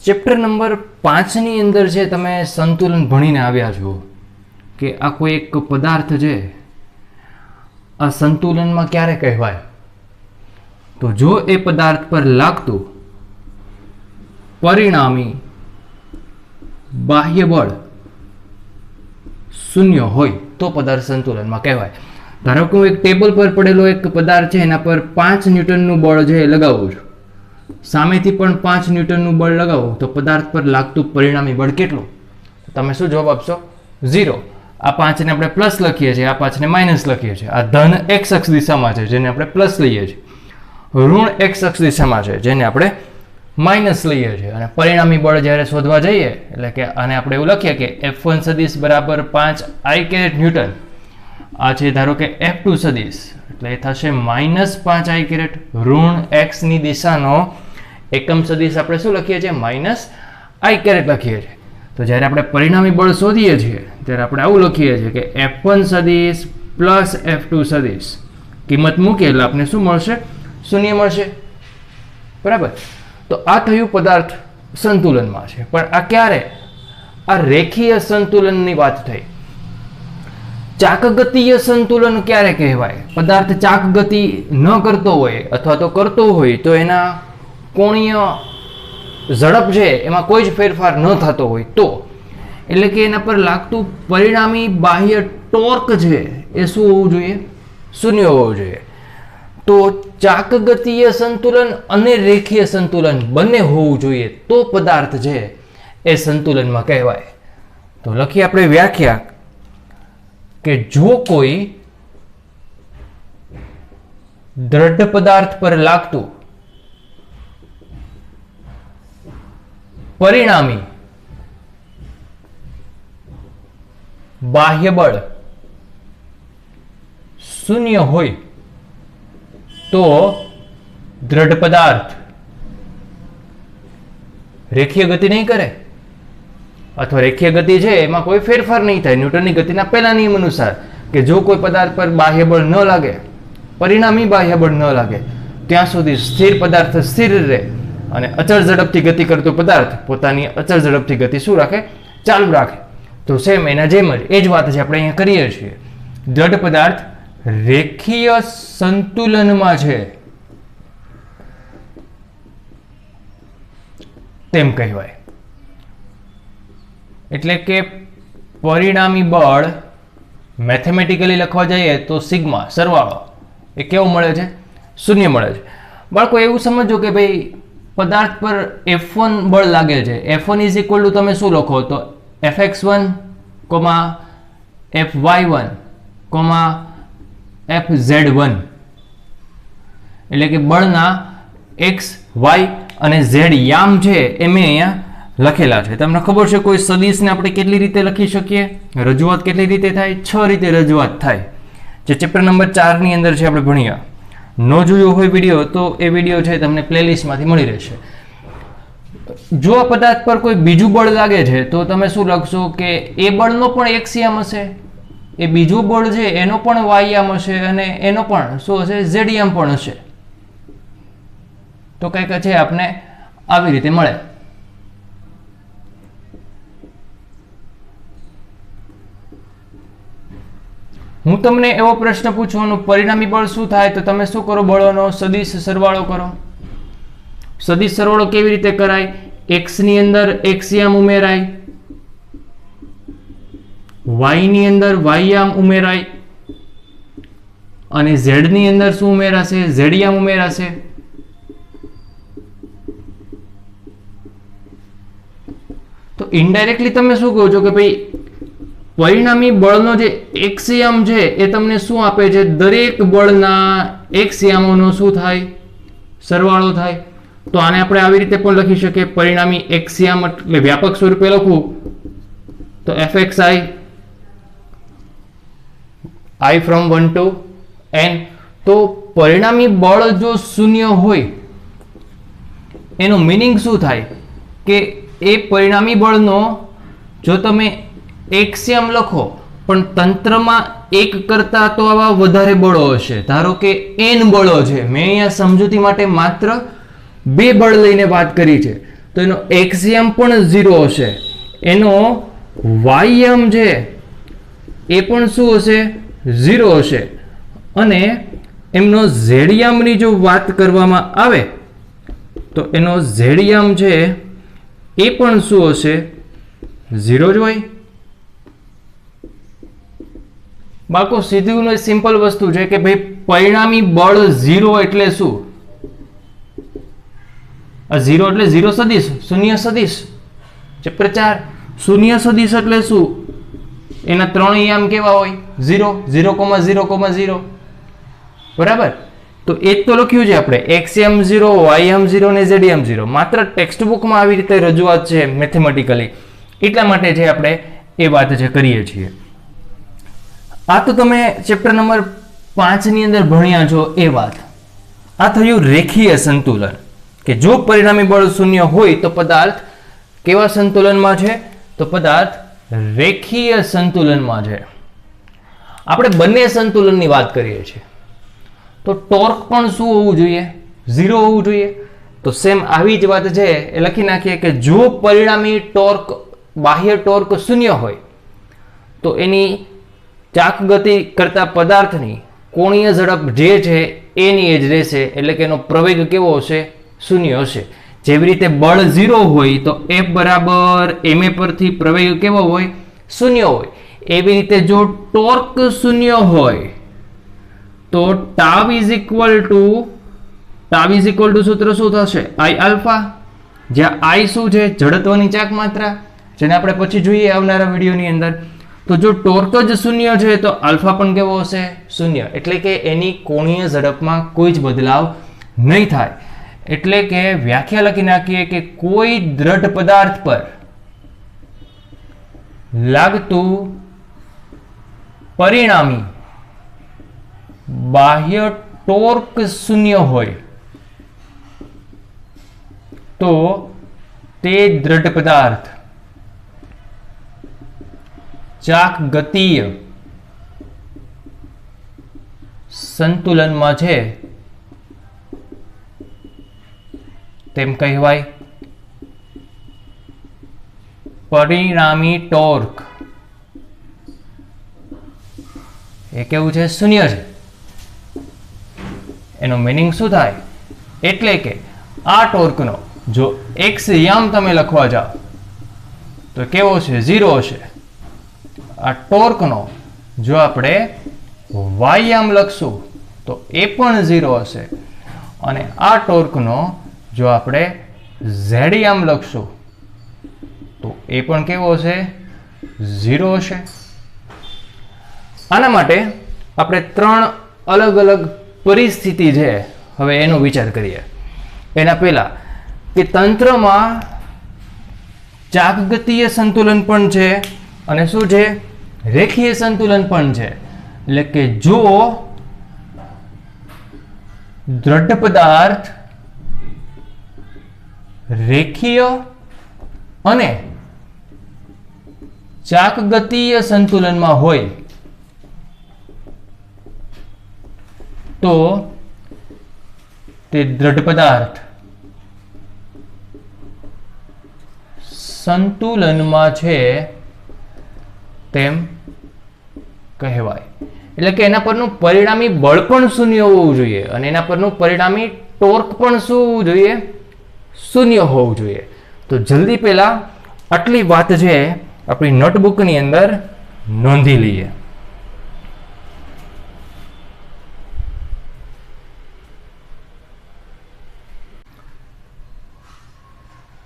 Chapter number 5 ની અંદર જે તમે સંતુલન ભણીને આવ્યા છો કે આ કોઈ એક પદાર્થ છે આ સંતુલનમાં ક્યારે કહેવાય, તો જો એ પદાર્થ પર લાગતું પરિણામી બાહ્ય બળ શૂન્ય હોય તો પદાર્થ સંતુલનમાં કહેવાય. ધારો કે હું એક ટેબલ પર પડેલો એક પદાર્થ છે એના પર 5 ન્યૂટનનું બળ છે એ લગાવું છું, સામેથી પણ 5 ન્યૂટનનું બળ લગાવું તો પદાર્થ પર લાગતું પરિણામી બળ કેટલું? તમે શું જવાબ આપશો? 0. આ 5 ને આપણે પ્લસ લખીએ છીએ, આ 5 ને માઇનસ લખીએ છીએ. આ ધન x અક્ષ દિશામાં છે જેને આપણે પ્લસ લઈએ છીએ, ઋણ x અક્ષ દિશામાં છે જેને આપણે માઇનસ લઈએ છીએ. અને પરિણામી બળ જ્યારે શોધવા જઈએ એટલે કે આને આપણે એવું લખીએ કે F1 સદિશ બરાબર 5 I કેરેટ ન્યૂટન, આ છે ધારો કે F2 સદિશ એટલે એ થશે -5 I કેરેટ. ઋણ x ની દિશાનો એકમ સદિશ આપણે શું લખીએ છીએ? -I કેરેટ લખીએ છીએ. તો જ્યારે આપણે પરિણામી બળ શોધીએ છીએ ત્યારે આપણે આવું લખીએ છીએ કે F1 સદિશ પ્લસ F2 સદિશ, કિંમત મૂકીએ એટલે આપણે શું મળશે? શૂન્ય મળશે. બરાબર. તો આ થયું પદાર્થ સંતુલનમાં છે. પણ આ ક્યારે? આ રેખીય સંતુલનની વાત થઈ. ચાકગતીય સંતુલન ક્યારે કહેવાય? પદાર્થ ચાક ગતિ ન કરતો હોય અથવા તો કરતો હોય તો એના કોણીય ઝડપ છે એમાં કોઈ જ ફેરફાર ન થતો હોય તો, એટલે કે એના પર લાગતું પરિણામી બાહ્ય ટોર્ક છે એ શું હોવું જોઈએ? શૂન્ય હોવું જોઈએ. તો ચાકગતીય સંતુલન અને રેખીય સંતુલન બંને હોવું જોઈએ તો પદાર્થ છે એ સંતુલનમાં કહેવાય. તો લખીએ આપણે વ્યાખ્યા કે જો કોઈ દ્રઢ પદાર્થ પર લાગતું પરિણામી બાહ્ય બળ શૂન્ય હોય તો દ્રઢ પદાર્થ રેખીય ગતિ નહીં કરે અથવા રેખીય ગતિ છે એમાં કોઈ ફેરફાર નહીં થાય. ન્યૂટનની ગતિના પહેલા નિયમ અનુસાર કે જો કોઈ પદાર્થ પર બાહ્ય બળ ન લાગે, પરિણામી બાહ્ય બળ ન લાગે ત્યાં સુધી સ્થિર પદાર્થ સ્થિર રહે અને અચળ ઝડપથી ગતિ કરતો પદાર્થ પોતાની અચળ ઝડપથી ગતિ શું રાખે? ચાલુ રાખે. તો સેમ એના જેમ જ એ જ વાત છે આપણે અહીંયા કરીએ છીએ. દ્રઢ પદાર્થ રેખીય સંતુલનમાં છે તેમ કહેવાય. એટલે કે પરિણામી બળ મેથેમેટિકલી લખવા જઈએ તો સિગ્મા સરવાળો એ કેવો મળે છે? શૂન્ય મળે છે. બાળકો એવું સમજો કે ભાઈ પદાર્થ પર F1 બળ લાગે છે. F1 ઇઝ ઇક્વલ ટુ તમે શું લખો? તો Fx1, Fy1, Fz1, એટલે કે બળના x, y અને z યામ છે એ મેં અહીંયા લખેલા છે. તમને ખબર છે કોઈ સદિશને આપણે કેટલી રીતે લખી શકીએ? રજૂઆત કેટલી રીતે થાય? 6 રીતે રજૂઆત થાય, જે ચેપ્ટર નંબર 4 ની અંદર છે આપણે ભણ્યા. ન જોયો હોય વિડીયો તો એ વિડીયો છે તમને પ્લેલિસ્ટમાંથી મળી રહેશે. જો આ પદાર્થ પર કોઈ બીજું બળ લાગે છે તો તમે શું લખશો કે એ બળનો પણ x યામ હશે, એ બીજું બળ છે એનો પણ y યામ હશે અને એનો પણ શું હશે? z યામ પણ હશે. તો કંઈક છે આપણે આવી રીતે મળે. હું તમને એવો પ્રશ્ન પૂછવાનો, પરિણામી બળ શું થાય? તો તમે શું કરો? બળોનો સદિશ સરવાળો કરો. સદિશ સરવાળો કેવી રીતે કરાય? x ની અંદર x યામ ઉમેરાય, y ની અંદર y યામ ઉમેરાય અને z ની અંદર શું ઉમેરાશે? z યામ ઉમેરાશે. તો ઇનડાયરેક્ટલી તમે શું કહો છો કે ભાઈ પરિણામી બળનો જે x યામ છે એ તમને શું આપે છે? દરેક બળના x યામોનો શું થાય? સરવાળો થાય. તો આને આપણે આવી રીતે પણ લખી શકીએ, પરિણામી x યામ એટલે વ્યાપક સ્વરૂપે લખવું તો Fxi, I from 1 to n. તો પરિણામી બળ જો શૂન્ય હોય એનું મિનિંગ શું થાય? કે એ પરિણામી બળનો જો તમે x યામ લખો પણ તંત્રમાં એક કરતા તો આવા વધારે બળો હશે. ધારો કે n બળો છે, મેં અહીંયા સમજૂતી માટે માત્ર 2 બળ લઈને વાત કરી છે. તો એનો એક્સયમ પણ 0 હશે, એનો વાયયમ છે એ પણ શું હશે? 0 હશે. અને એમનો ઝેડિયમની જો વાત કરવામાં આવે તો એનો ઝેડિયમ છે એ પણ શું હશે? 0 જ હોય. બાળકો સીધું સિમ્પલ વસ્તુ છે કે ભાઈ પરિણામી બળ 0 એટલે શું? આ 0 એટલે 0 સદિશ, શૂન્ય સદિશ. ચેપ્ટર 4 શૂન્ય સદિશ એટલે શું? એના 3 આયામ કેવા હોય? 0 0 0 0. બરાબર. તો એ જ તો લખ્યું છે આપણે, એક્સયમ 0, વાયયમ 0 ને ઝેડિયમ 0. માત્ર ટેક્સ્ટ બુકમાં આવી રીતે રજૂઆત છે મેથેમેટિકલી, એટલા માટે જે આપણે એ વાત જે કરીએ છીએ. આ તો તમે ચેપ્ટર નંબર 5 ની અંદર ભણ્યા છો એ વાત. આ થયું રેખીય સંતુલન, કે જો પરિણામી બળ 0 હોય તો પદાર્થ કેવા સંતુલનમાં છે? તો પદાર્થ રેખીય સંતુલનમાં છે. આપણે બંને સંતુલનની વાત કરીએ છીએ તો ટોર્ક પણ શું હોવું જોઈએ? 0 હોવું જોઈએ. તો સેમ આવી જ વાત છે એ લખી નાખીએ કે જો પરિણામી ટોર્ક, બાહ્ય ટોર્ક 0 હોય તો એની ચાક ગતિ કરતા પદાર્થની કોણીય ઝડપ જે છે એની જ રહેશે, એટલે કે એનો પ્રવેગ કેવો હશે? 0 હશે. જેવી રીતે બળ 0 હોય તો F બરાબર ma પરથી પ્રવેગ કેવો હોય? 0 હોય. એવી રીતે જો ટોર્ક 0 હોય તો ટાવ ઇઝ ઇક્વલ ટુ સૂત્ર શું થશે? I આલ્ફા, જ્યાં I શું છે? જડત્વની ચાક માત્રા, જેને આપણે પછી જોઈએ આવનારા વિડીયોની અંદર. તો જો ટોર્ક જ 0 છે તો આલ્ફા પણ કેવો હશે? 0. એટલે કે એની કોણીય ઝડપમાં કોઈ જ બદલાવ નહીં થાય. એટલે કે વ્યાખ્યા લખી નાખીએ કે કોઈ દ્રઢ પદાર્થ પર લાગતું પરિણામી બાહ્ય ટોર્ક 0 હોય તો તે દ્રઢ પદાર્થ ચાક ગતિય સંતુલનમાં છે તેમ કહેવાય. પરિણામી ટોર્ક એ કેવું છે? 0 છે. એનો મીનિંગ શું થાય? એટલે કે આ ટોર્કનો જો એક્સ યામ તમે લખવા જાઓ તો કેવો છે? 0 હશે. આ ટોર્કનો જો આપણે વાયયામ લખશું તો એ પણ 0 હશે. અને આ ટોર્કનો જો આપણે ઝેડિયમ લખશું તો એ પણ કેવો હશે? 0 હશે. આના માટે આપણે 3 અલગ અલગ પરિસ્થિતિ છે હવે એનો વિચાર કરીએ. એના પહેલા કે તંત્રમાં ચાકગતીય સંતુલન પણ છે અને શું છે? રેખીય સંતુલન પણ છે. એટલે કે જો દ્રઢ પદાર્થ રેખીય અને ચાકગતીય સંતુલનમાં હોય તો તે દ્રઢ પદાર્થ સંતુલનમાં છે તેમ કહેવાય. એટલે કે એના પરનું પરિણામી બળ પણ 0 હોવું જોઈએ અને એના પરનું પરિણામી ટોર્ક પણ શું હોવું જોઈએ? 0 હોવું જોઈએ. તો જલ્દી પહેલા આટલી વાત છે આપણી નોટબુકની અંદર નોંધી લઈએ.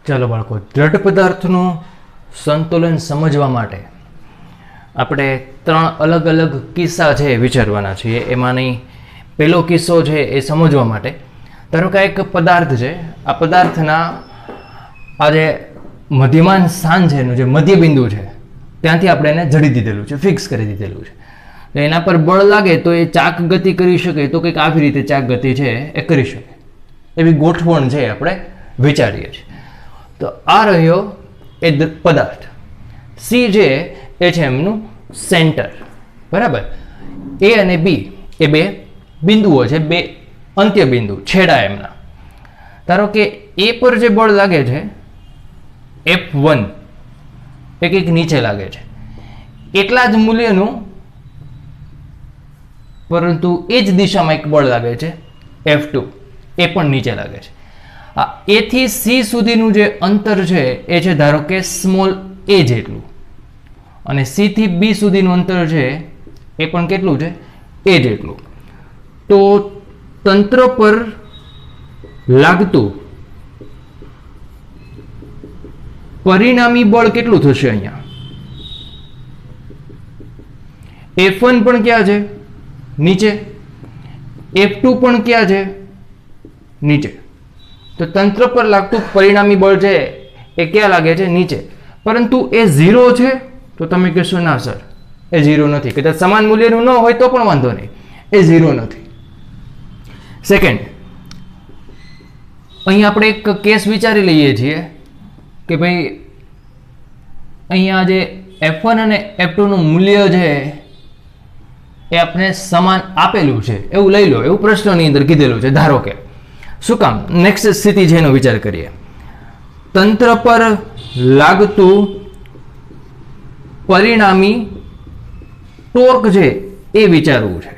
ચાલો બાળકો, દ્રઢ પદાર્થનું સંતુલન સમજવા માટે આપણે 3 અલગ અલગ કિસ્સા છે વિચારવાના છીએ. એમાંની પહેલો કિસ્સો છે એ સમજવા માટે, ધારો કે એક પદાર્થ છે, આ પદાર્થના આ જે મધ્યમાન સ્થાન છે એનું જે મધ્ય બિંદુ છે ત્યાંથી આપણે એને જડી દીધેલું છે, ફિક્સ કરી દીધેલું છે. તો એના પર બળ લાગે તો એ ચાક ગતિ કરી શકે, તો કંઈક આવી રીતે ચાક ગતિ છે એ કરી શકે, એવી ગોઠવણ છે આપણે વિચારીએ છીએ. તો આ રહ્યો એ પદાર્થ. સી જે એ છે એમનું સેન્ટર, બરાબર. એ અને બી એ બે બિંદુઓ છે, બે અંત્ય બિંદુ છેડા એમના. ધારો કે એ પર જે બળ લાગે છે F1 એ કંઈક નીચે લાગે છે, એટલા જ મૂલ્યનું પરંતુ એ જ દિશામાં એક બળ લાગે છે F2, એ પણ નીચે લાગે છે. આ A થી C સુધીનું જે અંતર છે એ છે ધારો કે સ્મોલ a જેટલું, અને C થી B સુધીનું અંતર છે એ પણ કેટલું છે? a જેટલું. તો તંત્ર પર લાગતું પરિણામી બળ કેટલું થશે? અહીંયા F1 પણ ક્યાં છે? નીચે. F2 પણ ક્યાં છે? નીચે. તો તંત્ર પર લાગતું પરિણામી બળ છે એ ક્યાં લાગે છે? નીચે. પરંતુ એ 0 છે? તો તમે કહેશો ના સર એ 0 નથી. કદાચ સમાન મૂલ્યનું ન હોય તો પણ વાંધો નહીં, એ 0 નથી. સેકન્ડ, અહીં આપણે એક કેસ વિચારી લઈએ છીએ કે ભાઈ અહીંયા જે F1 અને F2 નું મૂલ્ય છે એ આપણે સમાન આપેલું છે એવું લઈ લો, એવું પ્રશ્નની અંદર કીધેલું છે. ધારો કે શું કામ? નેક્સ્ટ સ્થિતિ છે એનો વિચાર કરીએ. તંત્ર પર લાગતું પરિણામી ટોર્ક છે એ વિચારવું છે.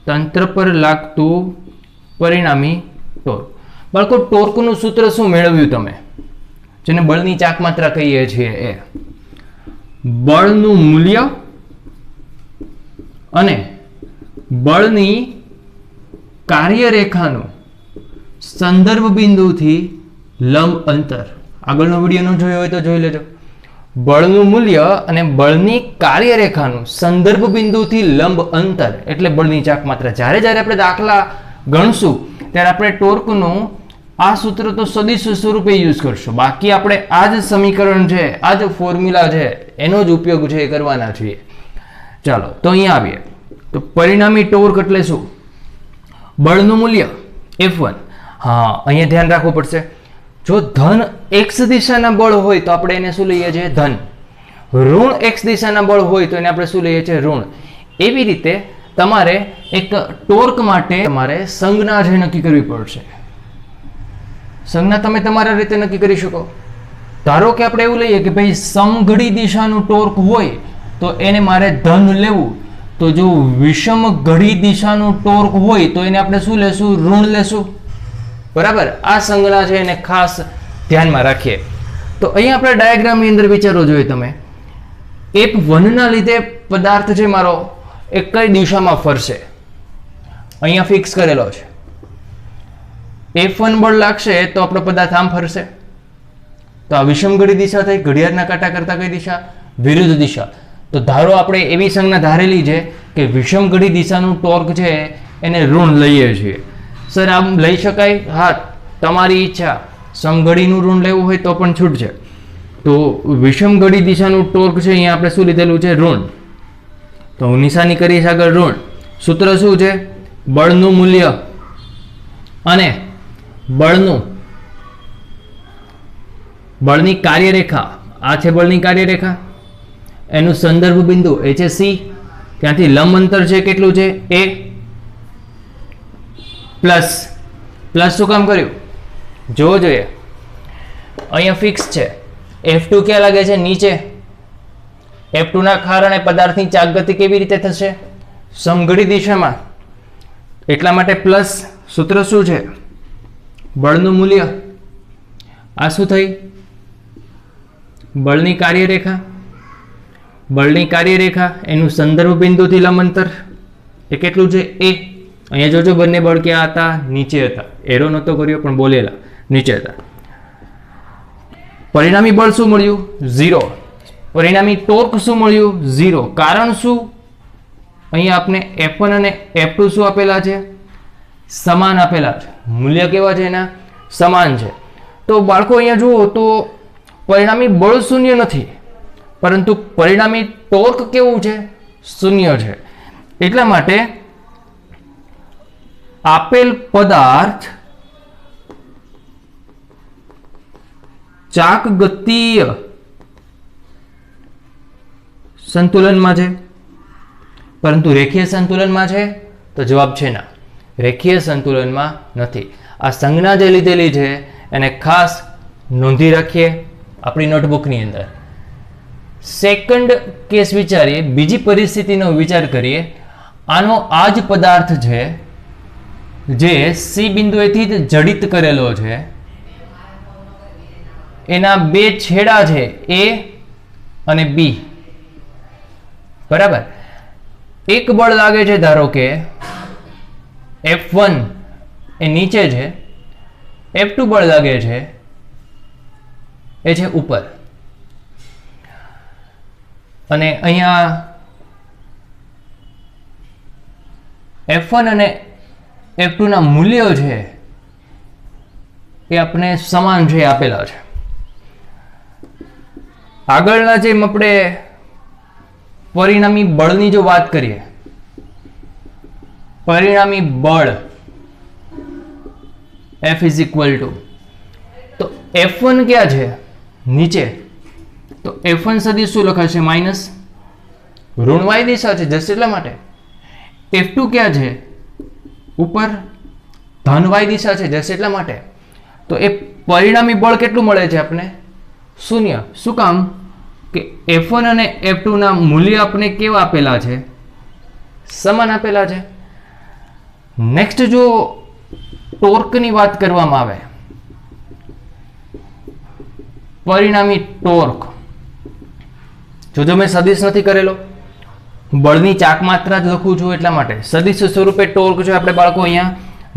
તંત્ર પર લાગતું પરિણામી ટોર્ક. બાળકો, ટોર્કનું સૂત્ર શું મેળવ્યું તમે? જેને બળની ચાક માત્રા કહીએ છીએ એ બળનું મૂલ્ય અને બળની કાર્યરેખાનું સંદર્ભ બિંદુથી લંબ અંતર. આગળનો વિડીયો ન જોયો હોય તો જોઈ લેજો. બળનું મૂલ્ય અને બળની કાર્યરેખાનું સંદર્ભ બિંદુથી લંબ અંતર એટલે બળની ચાક માત્રા. જ્યારે જ્યારે આપણે દાખલા ગણશું ત્યારે આપણે ટોર્કનું આ સૂત્ર તો સદિશ સ્વરૂપે યુઝ કરશું. બાકી આપણે આ જ સમીકરણ છે, આ જ ફોર્મ્યુલા છે એનો જ ઉપયોગ છે એ કરવાના છીએ. ચાલો તો અહીંયા આવીએ. તો પરિણામી ટોર્ક એટલે શું? બળનું મૂલ્ય F1. હા, અહીંયા ધ્યાન રાખવું પડશે. જો ધન x દિશાના બળ હોય તો આપણે એને શું લઈએ છીએ? ધન. ઋણ x દિશાના બળ હોય તો એને આપણે શું લઈએ છીએ? ઋણ. એવી રીતે તમારે એક ટોર્ક માટે તમારે સંજ્ઞા જે નક્કી કરવી પડશે. સંજ્ઞા તમે તમારા રીતે નક્કી કરી શકો. ધારો કે આપણે એવું લઈએ કે ભાઈ સમઘડી દિશાનું ટોર્ક હોય તો એને મારે ધન લેવું, તો જો વિષમ ઘડી દિશાનું ટોર્ક હોય તો એને આપણે શું લેશું? ઋણ લેશું. બરાબર? આ સંજ્ઞા છે એને ખાસ ધ્યાનમાં રાખીએ. તો અહીંયા આપણે ડાયાગ્રામની અંદર વિચારો જોઈએ તમે. F1 ના લીધે પદાર્થ છે મારો એ કઈ દિશામાં ફરશે? અહીંયા ફિક્સ કરેલો છે. F1 બળ લાગશે તો આપણો પદાર્થ આમ ફરશે. તો આ વિષમઘડી દિશા થઈ. ઘડિયાળના કાંટા કરતા કઈ દિશા? વિરુદ્ધ દિશા. તો ધારો આપણે એવી સંજ્ઞા ધારેલી છે કે વિષમઘડી દિશાનું ટોર્ક છે એને ઋણ લઈએ છીએ. સર આમ લઈ શકાય? હા, તમારી ઈચ્છા. સમઘડીનું ઋણ લેવું હોય તો પણ છૂટ છે. તો વિષમઘડી દિશાનું ટોર્ક છે અહીંયા આપણે શું લીધેલું છે? ઋણ. તો હું નિશાની કરીશ આગળ ઋણ. સૂત્ર શું છે? બળનું મૂલ્ય અને બળની કાર્યરેખા. આ છે બળની કાર્યરેખા, એનું સંદર્ભ બિંદુ એ છે C, ત્યાંથી લંબ અંતર છે કેટલું છે? A. પ્લસ શું કામ કર્યું? જોવો જોઈએ. અહીંયા ફિક્સ છે. F2 ક્યાં લાગે છે? નીચે. F2 ના કારણે પદાર્થની ચાક ગતિ કેવી રીતે થશે? સમઘડી દિશામાં. એટલા માટે પ્લસ. સૂત્ર શું છે? બળનું મૂલ્ય. આ શું થઈ? બળની કાર્યરેખા. બળની કાર્યરેખા એનું સંદર્ભ બિંદુથી લંબ અંતર એ કેટલું છે? A. અહીંયા જોજો બંને બળ ક્યાં હતા? નીચે હતા. એરો નહોતો કર્યો પણ બોલેલા નીચે હતા. પરિણામી બળ શું મળ્યું? 0. પરિણામી ટોર્ક શું મળ્યું? 0. કારણ શું? અહીંયા આપણે F1 અને F2 શું આપેલા છે? સમાન આપેલા છે. મૂલ્ય કેવા છે એના? સમાન છે. તો બાળકો અહીંયા જુઓ તો પરિણામી બળ શૂન્ય નથી, પરંતુ પરિણામી ટોર્ક કેવું છે? શૂન્ય છે. એટલા માટે આપેલ પદાર્થ ચાક ગતિય સંતુલનમાં છે, પરંતુ રેખીય સંતુલનમાં છે? તો જવાબ છે ના. રેખીય સંતુલનમાં નથી. આ સંજ્ઞા જે લીધેલી છે એને ખાસ નોંધી રાખીએ આપણી નોટબુકની અંદર. સેકન્ડ કેસ વિચારીએ, બીજી પરિસ્થિતિનો વિચાર કરીએ. આનો આ જ પદાર્થ છે જે સી બિંદુએથી જ જડિત કરેલો છે, એના બે છેડા છે એ અને બી, બરાબર. એક બળ લાગે છે, ધારો કે F1 એ નીચે છે, F2 બળ લાગે છે એ છે ઉપર. અને અહીંયા F1 અને F2 ના મૂલ્યો છે એ આપણે સમાન છે આપેલા છે. આગળના જેમ આપણે પરિણામી બળની જો વાત કરીએ, પરિણામી બળ F ઇઝ ઇક્વલ ટુ, તો F1 ક્યાં છે? નીચે. તો F1 સદિશ શું લખાશે? માઇનસ, ઋણ y દિશા છે જશે એટલા માટે. F2 ક્યાં છે? ઉપર, ધન y દિશા છે જશે એટલા માટે. તો એ પરિણામી બળ કેટલું મળે છે આપણે? શૂન્ય. શું કામ? કે F1 અને F2 ના મૂલ્ય આપણે કેવા આપેલા છે? સમાન આપેલા છે. નેક્સ્ટ જો ટોર્કની વાત કરવામાં આવે, પરિણામી ટોર્ક, જો મેં સદિશ નથી કરેલો, બળની ચાક માત્રા જ લખું છું એટલા માટે સદિશ સ્વરૂપે ટોર્ક જો આપણે બાળકો અહીંયા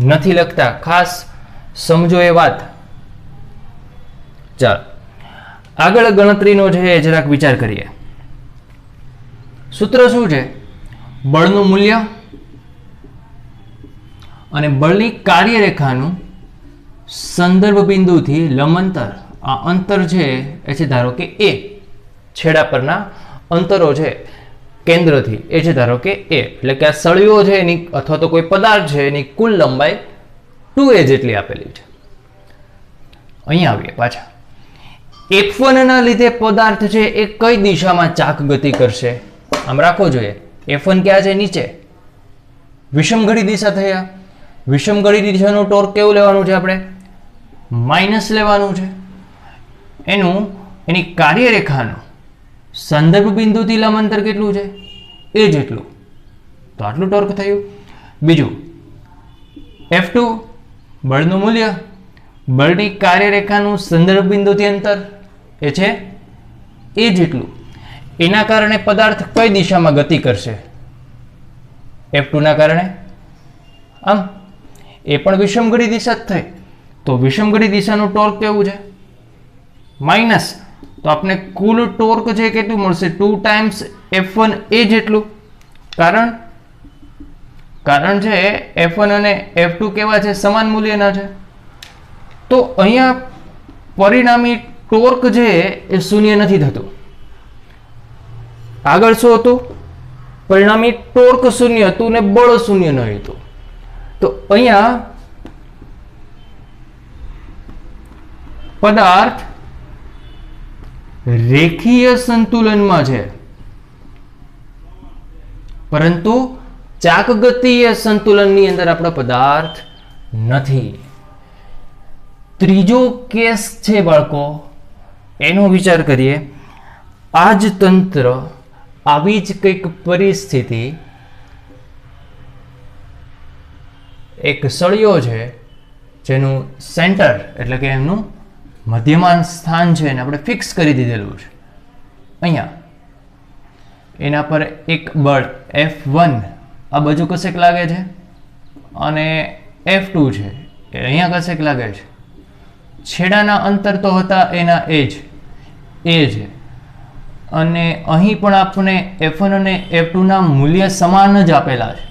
નથી લખતા, ખાસ સમજો એ વાત. ચાલો આગળ ગણતરીનો છે એ જરાક વિચાર કરીએ. સૂત્ર શું છે? બળનું મૂલ્ય અને બળની કાર્યરેખાનું સંદર્ભ બિંદુથી લંબાંતર. આ અંતર છે એ છે ધારો કે એ, છેડા પરના અંતરો છે કેન્દ્રથી એ છે ધારો કે એ, એટલે કે આ સળીઓ છે એની અથવા તો કોઈ પદાર્થ છે એની કુલ લંબાઈ 2a જેટલી આપેલી છે. અહીંયા આવીએ પાછા. F1 ના લીધે પદાર્થ છે એ કઈ દિશામાં ચાક ગતિ કરશે? આમ રાખવો જોઈએ. F1 ક્યાં છે? નીચે. વિષમઘડી દિશા થયા. વિષમઘડી દિશાનું ટોર્ક કેવું લેવાનું છે આપણે? માઇનસ લેવાનું છે. એની કાર્યરેખાનું સંદર્ભ બિંદુથી લંબાંતર કેટલું છે? એ જેટલું. તો આટલું ટોર્ક થયું. બીજું F2 બળનું મૂલ્ય, બળની કાર્યરેખાનું સંદર્ભ બિંદુથી અંતર એ છે એ જેટલું. એના કારણે પદાર્થ કઈ દિશામાં ગતિ કરશે? F2 ના કારણે આમ, એ પણ વિષમઘડી દિશા જ થઈ. તો વિષમઘડી દિશાનું ટોર્ક કેવું છે? માઇનસ. તો આપણે કુલ ટોર્ક છે કેટલું મળશે? 2 ટાઈમ્સ F1 એ જેટલું. કારણ છે F1 અને F2 કેવા છે? સમાન મૂલ્યના છે. તો અહીંયા પરિણામી ટોર્ક છે એ શૂન્ય નથી થતું. આગળ શું હતું? પરિણામી ટોર્ક શૂન્ય હતું ને બળ શૂન્ય ન હતું. તો અહીંયા પદાર્થ રેખીય સંતુલનમાં છે, પરંતુ ચાકગતીય સંતુલનની અંદર આપણો પદાર્થ નથી. ત્રીજો કેસ છે બાળકો, એનો વિચાર કરીએ. આ જ તંત્ર, આવી જ કંઈક પરિસ્થિતિ, એક સળિયો છે જેનું સેન્ટર એટલે કે એમનું મધ્યમાન સ્થાન છે એને આપણે ફિક્સ કરી દીધેલું છે અહીંયા. એના પર એક બળ F1 આ બાજુ કશેક લાગે છે અને F2 છે એ અહીંયા કશેક લાગે છે. છેડાના અંતર તો હતા એના એ છે, અને અહીં પણ આપણે F1 અને F2 ના મૂલ્ય સમાન જ આપેલા છે.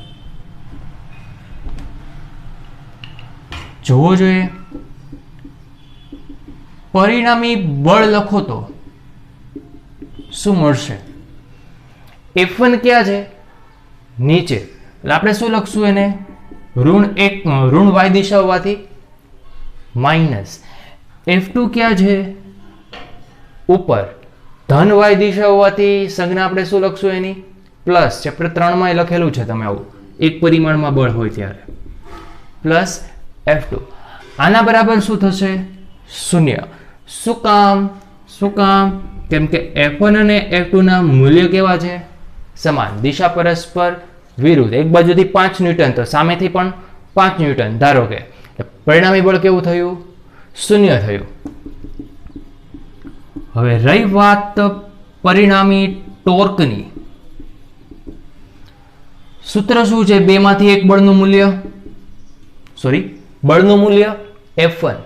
જોવો જોઈએ. પરિણામી બળ લખો તો શું મળશે? F1 ક્યાં છે? નીચે. એટલે આપણે શું લખશું એને? ઋણ y દિશા હોવાથી માઇનસ. F2 ક્યાં છે? ઉપર. ધન y દિશા હોવાથી સંજ્ઞા આપણે શું લખશું એની? પ્લસ. ચેપ્ટર 3 માં લખેલું છે તમે આવું, એક પરિમાણમાં બળ હોય ત્યારે. Plus F2. આના બરાબર શું થશે? 0. શું કામ? કેમ કે F1 અને F2 ના મૂલ્ય કેવા છે? સમાન. દિશા પરસ્પર વિરુદ્ધ. એક બાજુથી 5 ન્યૂટન તો સામેથી પણ 5 ન્યૂટન. ધારો કે પરિણામી બળ કેવું થયું? 0 થયું. હવે રહી વાત પરિણામી ટોર્કની. સૂત્ર શું છે? બેમાંથી એક બળનું મૂલ્ય F1.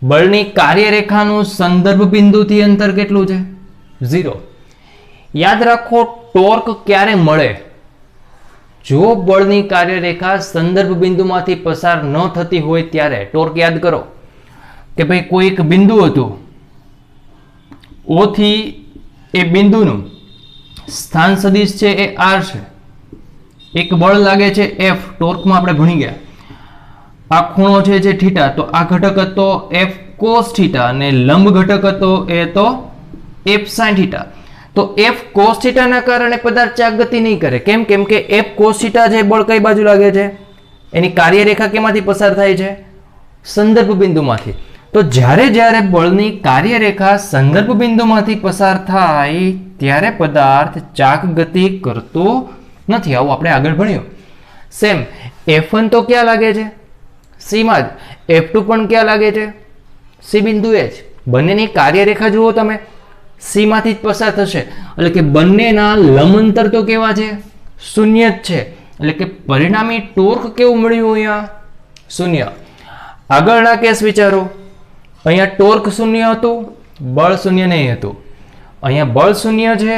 બળની કાર્યરેખાનું સંદર્ભ બિંદુથી અંતર કેટલું છે? 0. યાદ રાખો, ટોર્ક ક્યારે મળે? જો બળની કાર્યરેખા સંદર્ભ બિંદુમાંથી પસાર ન થતી હોય ત્યારે. ટોર્ક યાદ કરો કે ભાઈ કોઈ એક બિંદુ હતું, O થી એ બિંદુનું સ્થાન સદિશ છે એ R છે. એક બળ લાગે છે F. ટોર્કમાં આપણે ભણી ગયા. આ ખૂણો છે જે થીટા, તો આ ઘટક હતો F cos થીટા અને લંબ ઘટક હતો એ તો F sin થીટા. તો F cos થીટા ના કારણે પદાર્થ ચાક ગતિ નહીં કરે. કેમ કે F cos થીટા છે બળ કઈ બાજુ લાગે છે? એની કાર્યરેખા કેમાંથી પસાર થાય છે? સંદર્ભ બિંદુમાંથી. તો જ્યારે બળની કાર્યરેખા સંદર્ભ બિંદુમાંથી પસાર થાય ત્યારે પદાર્થ ચાક ગતિ કરતો નથી. આવું આપણે આગળ ભણ્યું. સેમ F1 તો ક્યાં લાગે છે? C માં જ. F2 પણ ક્યાં લાગે છે? C બિંદુએ જ. બંનેની કાર્યરેખા જુઓ તમે, C માંથી જ પસાર થશે. એટલે કે બંનેના લંબાંતર તો કેવા છે? 0 જ છે. એટલે કે પરિણામી ટોર્ક કેવું મળ્યું? અહીંયા 0. આગળના કેસ વિચારો. અહીંયા ટોર્ક 0 હતું, બળ 0 નહીં હતું. અહીંયા બળ 0 છે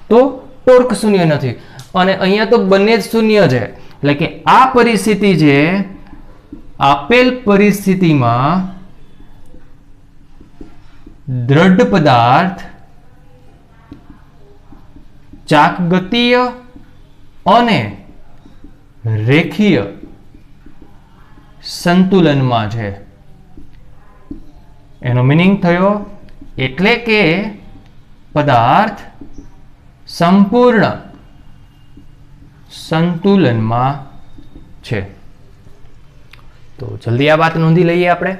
તો ટોર્ક 0 નથી, અને અહીંયા તો બંને જ 0 છે. એટલે કે આ પરિસ્થિતિ છે, આપેલ પરિસ્થિતિમાં દ્રઢ પદાર્થ ચાક ગતિય અને રેખીય સંતુલનમાં છે. એનો મિનિંગ થયો એટલે કે પદાર્થ સંપૂર્ણ સંતુલનમાં છે. તો જલ્દી આ વાત નોંધી લઈએ આપણે.